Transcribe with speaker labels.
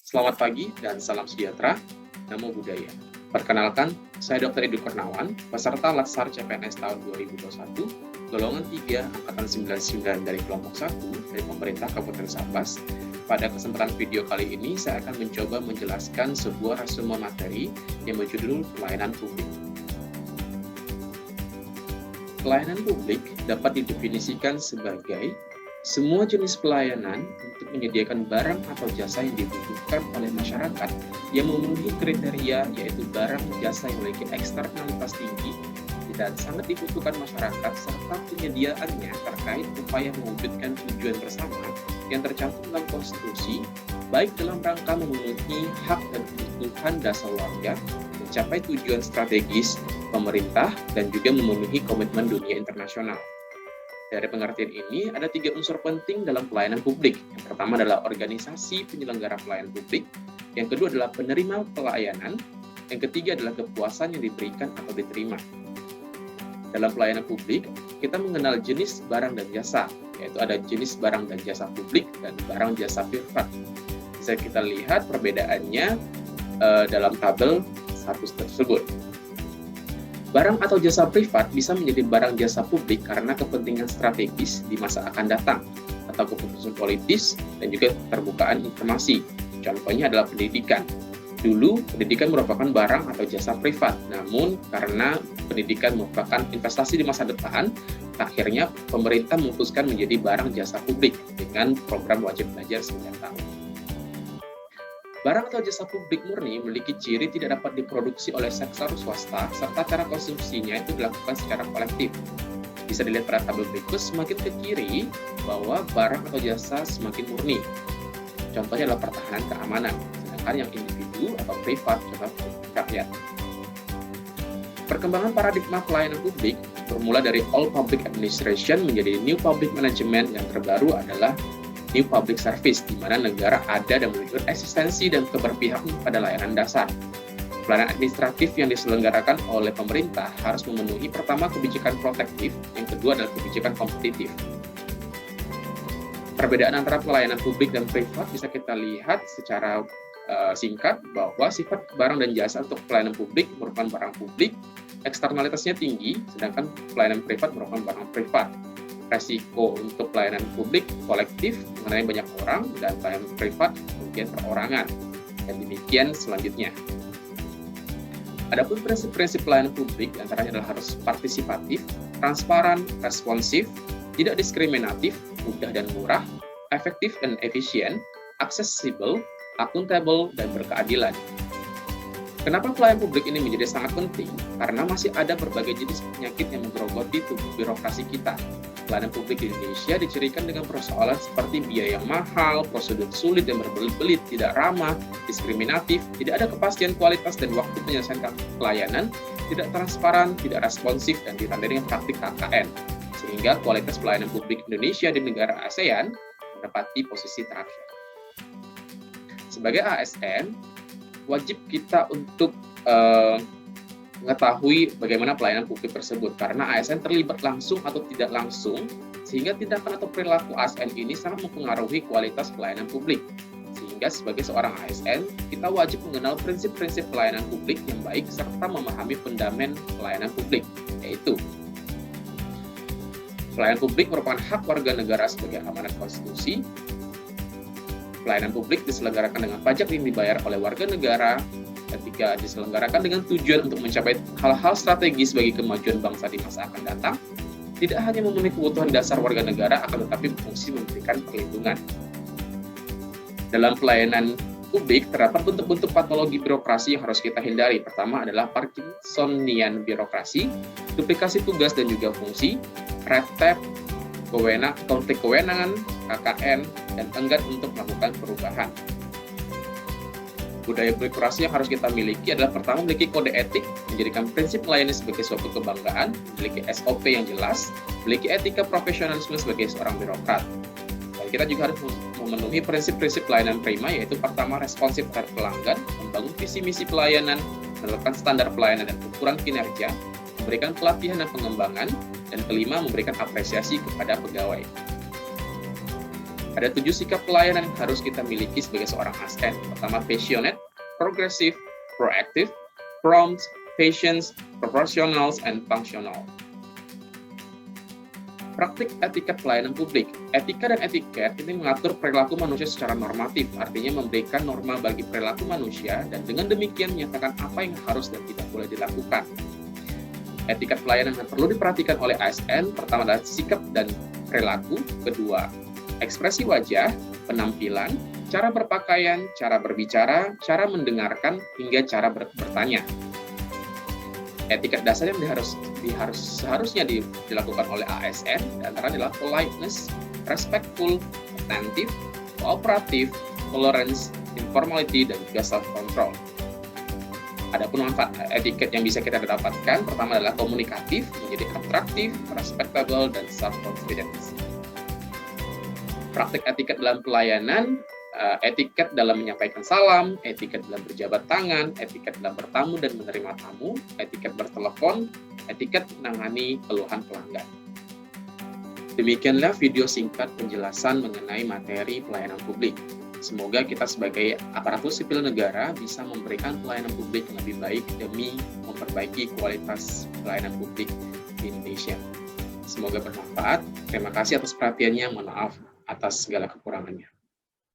Speaker 1: Selamat pagi dan salam sejahtera. Namo Buddhaya. Perkenalkan, saya Dr. Edu Kurnawan, peserta Latsar CPNS tahun 2021, golongan 3, angkatan 99 dari kelompok 1 dari pemerintah Kabupaten Sambas. Pada kesempatan video kali ini, saya akan mencoba menjelaskan sebuah resume materi yang berjudul Pelayanan Publik. Pelayanan publik dapat didefinisikan sebagai semua jenis pelayanan untuk menyediakan barang atau jasa yang dibutuhkan oleh masyarakat yang memenuhi kriteria, yaitu barang jasa yang memiliki eksternalitas tinggi dan sangat dibutuhkan masyarakat, serta penyediaannya terkait upaya mewujudkan tujuan bersama yang tercantum dalam konstitusi, baik dalam rangka memenuhi hak dan kebutuhan dasar warga, mencapai tujuan strategis pemerintah, dan juga memenuhi komitmen dunia internasional. Dari pengertian ini, ada 3 unsur penting dalam pelayanan publik. Yang pertama adalah organisasi penyelenggara pelayanan publik, yang kedua adalah penerima pelayanan, yang ketiga adalah kepuasan yang diberikan atau diterima. Dalam pelayanan publik, kita mengenal jenis barang dan jasa, yaitu ada jenis barang dan jasa publik dan barang jasa privat. Bisa kita lihat perbedaannya dalam tabel 1 tersebut. Barang atau jasa privat bisa menjadi barang jasa publik karena kepentingan strategis di masa akan datang, atau keputusan politis dan juga keterbukaan informasi. Contohnya adalah pendidikan. Dulu, pendidikan merupakan barang atau jasa privat, namun karena pendidikan merupakan investasi di masa depan, akhirnya pemerintah memutuskan menjadi barang jasa publik dengan program wajib belajar 9 tahun. Barang atau jasa publik murni memiliki ciri tidak dapat diproduksi oleh sektor swasta, serta cara konsumsinya itu dilakukan secara kolektif. Bisa dilihat pada tabel berikut, semakin ke kiri bahwa barang atau jasa semakin murni. Contohnya adalah pertahanan keamanan, sedangkan yang individu atau privat, contoh rakyat. Perkembangan paradigma pelayanan publik bermula dari Old Public Administration menjadi New Public Management, yang terbaru adalah New Public Service, di mana negara ada dan menunjukkan eksistensi dan keberpihakan pada layanan dasar. Pelayanan administratif yang diselenggarakan oleh pemerintah harus memenuhi pertama kebijakan protektif, yang kedua adalah kebijakan kompetitif. Perbedaan antara pelayanan publik dan privat bisa kita lihat secara singkat bahwa sifat barang dan jasa untuk pelayanan publik merupakan barang publik, eksternalitasnya tinggi, sedangkan pelayanan privat merupakan barang privat. Resiko untuk pelayanan publik kolektif mengenai banyak orang, dan pelayanan privat kemudian perorangan. Dan demikian selanjutnya. Adapun prinsip-prinsip pelayanan publik antaranya adalah harus partisipatif, transparan, responsif, tidak diskriminatif, mudah dan murah, efektif dan efisien, aksesibel, akuntabel, dan berkeadilan. Kenapa pelayanan publik ini menjadi sangat penting? Karena masih ada berbagai jenis penyakit yang menggerogoti tubuh birokrasi kita. Pelayanan publik di Indonesia dicirikan dengan persoalan seperti biaya yang mahal, prosedur sulit dan berbelit-belit, tidak ramah, diskriminatif, tidak ada kepastian kualitas dan waktu penyelesaian pelayanan, tidak transparan, tidak responsif, dan ditandai dengan praktik KKN. Sehingga kualitas pelayanan publik Indonesia di negara ASEAN menempati posisi terakhir. Sebagai ASN, wajib kita untuk mengetahui bagaimana pelayanan publik tersebut, karena ASN terlibat langsung atau tidak langsung, sehingga tindakan atau perilaku ASN ini sangat mempengaruhi kualitas pelayanan publik. Sehingga sebagai seorang ASN, kita wajib mengenal prinsip-prinsip pelayanan publik yang baik serta memahami fundament pelayanan publik, yaitu pelayanan publik merupakan hak warga negara sebagai amanat konstitusi. Pelayanan publik diselenggarakan dengan pajak yang dibayar oleh warga negara. Ketiga, diselenggarakan dengan tujuan untuk mencapai hal-hal strategis bagi kemajuan bangsa di masa akan datang. Tidak hanya memenuhi kebutuhan dasar warga negara, akan tetapi berfungsi memberikan perlindungan. Dalam pelayanan publik, terdapat bentuk-bentuk patologi birokrasi yang harus kita hindari. Pertama adalah Parkinsonian birokrasi, duplikasi tugas dan juga fungsi, red tape, konflik kewenangan, KKN, dan enggan untuk melakukan perubahan. Budaya birokrasi yang harus kita miliki adalah pertama memiliki kode etik, menjadikan prinsip melayani sebagai suatu kebanggaan, memiliki SOP yang jelas, memiliki etika profesionalisme sebagai seorang birokrat. Dan kita juga harus memenuhi prinsip-prinsip pelayanan prima, yaitu pertama responsif terhadap pelanggan, membangun visi misi pelayanan, menetapkan standar pelayanan dan ukuran kinerja, memberikan pelatihan dan pengembangan, dan kelima memberikan apresiasi kepada pegawai. Ada 7 sikap pelayanan yang harus kita miliki sebagai seorang ASN. Pertama, passionate, progressive, proactive, prompt, patient, proportional, and functional. Praktik etiket pelayanan publik. Etika dan etiket ini mengatur perilaku manusia secara normatif, artinya memberikan norma bagi perilaku manusia dan dengan demikian menyatakan apa yang harus dan tidak boleh dilakukan. Etiket pelayanan yang perlu diperhatikan oleh ASN, pertama adalah sikap dan perilaku, kedua, ekspresi wajah, penampilan, cara berpakaian, cara berbicara, cara mendengarkan, hingga cara bertanya. Etiket dasar yang seharusnya dilakukan oleh ASN antara adalah politeness, respectful, attentive, kooperatif, tolerance, informality, dan juga self-control. Adapun manfaat etiket yang bisa kita dapatkan, pertama adalah komunikatif, menjadi atraktif, respectable, dan self-confidence. Praktik etiket dalam pelayanan, etiket dalam menyampaikan salam, etiket dalam berjabat tangan, etiket dalam bertamu dan menerima tamu, etiket bertelepon, etiket menangani keluhan pelanggan. Demikianlah video singkat penjelasan mengenai materi pelayanan publik. Semoga kita sebagai aparatur sipil negara bisa memberikan pelayanan publik yang lebih baik demi memperbaiki kualitas pelayanan publik di Indonesia. Semoga bermanfaat. Terima kasih atas perhatiannya. Mohon maaf atas segala kekurangannya.